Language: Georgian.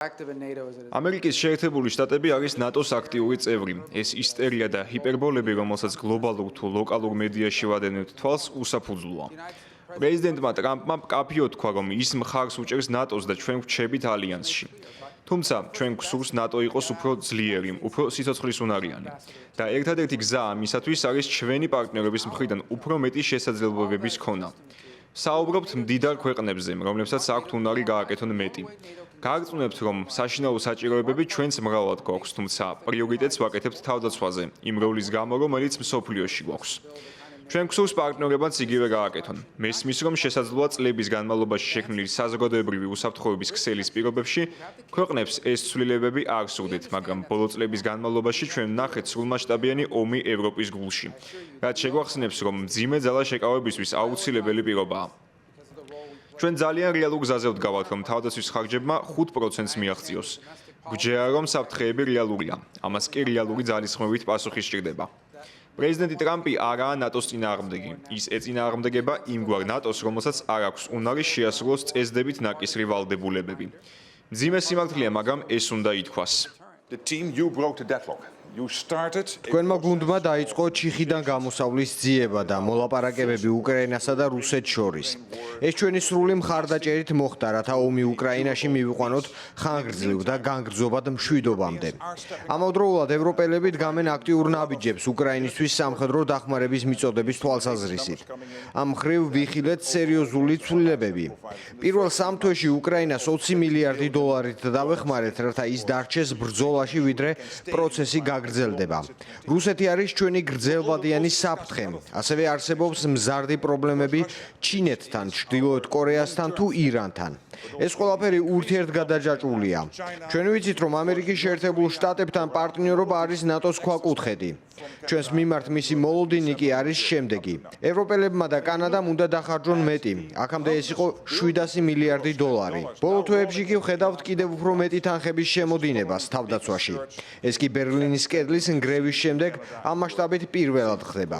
ამერიკის შეერთებული შტატები არის ნატოს აქტიური წევრი. ეს ისტერია და ჰიპერბოლები, რომელსაც გლობალურ თუ ლოკალურ მედიაში ვადევნებთ თვალს, უსაფუძვლოა. პრეზიდენტმა ტრამპმა მკაფიო თქვა, რომ ის მხარს უჭერს ნატოს და ჩვენ გვჩებით ალიანსში. თუმცა ჩვენ გვსურს ნატო იყოს უფრო ძლიერი, უფრო სიცოცხლისუნარიანი. და ერთადერთი გზა ამისათვის არის ჩვენი პარტნიორების მხრიდან უფრო მეტი შესაძლებლობების ქონა. საუბრობთ მდიდარ ქვეყნებზე, რომლებსაც აქვთ უნარი გააკეთონ მეტი. Გააგრძნობთ, რომ საშინაო საჭიროებები ჩვენც მრავლად გვაქვს, თუმცა პრიორიტეტს ვაკეთებთ თავდაცვაზე, იმ როლის გამო, რომელიც მსოფლიოში გვაქვს. ჩვენ გვსურს პარტნიორებაც იგივე გააკეთონ. მესმის, რომ შესაძლოა წლების განმავლობაში შექმნილი საზოგადოებრივი უსაფრთხოების ქსელის პირობებში ქვეყნებს ეს ცვლილებები არ სურდით, მაგრამ ბოლო წლების განმავლობაში ჩვენ ვნახეთ სრულმასშტაბიანი ომი ევროპის გულში, რაც შეგვახსენებს, რომ მძიმე ძალა შეკავებისთვის აუცილებელი პირობაა. ჩვენ ძალიან რეალურ გზაზე ვდგავართ, რომ თავდაცვის ხარჯებმა 5%-ს მიაღწიოს. გვჯერა, რომ საფრთხეები რეალურია, ამას კი რეალური ძალისხმევით პასუხი სჭირდება. პრეზიდენტი ტრამპი არაა ნატოს წინააღმდეგი. ის ეწინააღმდეგება იმგვარ ნატოს, რომელსაც არ აქვს უნარი შეასრულოს წესდებით ნაკისრი ვალდებულებები. მძიმე სიმართლეა, მაგრამ ეს უნდა ითქვას. თქვენმა გუნდმა დაიწყო ჩიხიდან გამოსავლის ძიება და მოლაპარაკებები უკრაინასა და რუსეთს შორის. ეს ჩვენი სრული მხარდაჭერით მოხდა, რათა ომი უკრაინაში მივიყვანოთ ხანგრძლივ და განგრძობად მშვიდობამდე. ამავდროულად ევროპელები დგამენ აქტიურ ნაბიჯებს უკრაინისთვის სამხედრო დახმარების მიწოდების თვალსაზრისით. ამ მხრივ ვიხილეთ სერიოზული ცვლილებები. პირველ 3 თვეში უკრაინას 20 მილიარდი დოლარით დავეხმარეთ, რათა ის დარჩეს ბრძოლაში, ვიდრე პროცესი გაგრძელდება. რუსეთი არის ჩვენი გრძელვადიანი საფრთხე. ასევე არსებობს მზარდი პრობლემები ჩინეთთან, ჩრდილოეთ კორეასთან თუ ირანთან. ეს ყველაფერი ურთიერთგადაჯაჭვულია. ჩვენ ვიცით, რომ ამერიკის შეერთებულ შტატებთან პარტნიორობა არის ნატოს ქვაკუთხედი. ჩვენს მიმართ მისი მოლოდინი კი არის შემდეგი. ევროპელებმა და კანადამ უნდა დახარჯონ მეტი. აქამდე ეს იყო 700 მილიარდი დოლარი. ბოლო თვეებში კი ვხედავთ კიდევ უფრო მეტი თანხების შემოდინებას თავდაცვაში. ეს კი ბერლინის კედლის ნგრევის შემდეგ ამ მასშტაბით პირველად ხდება.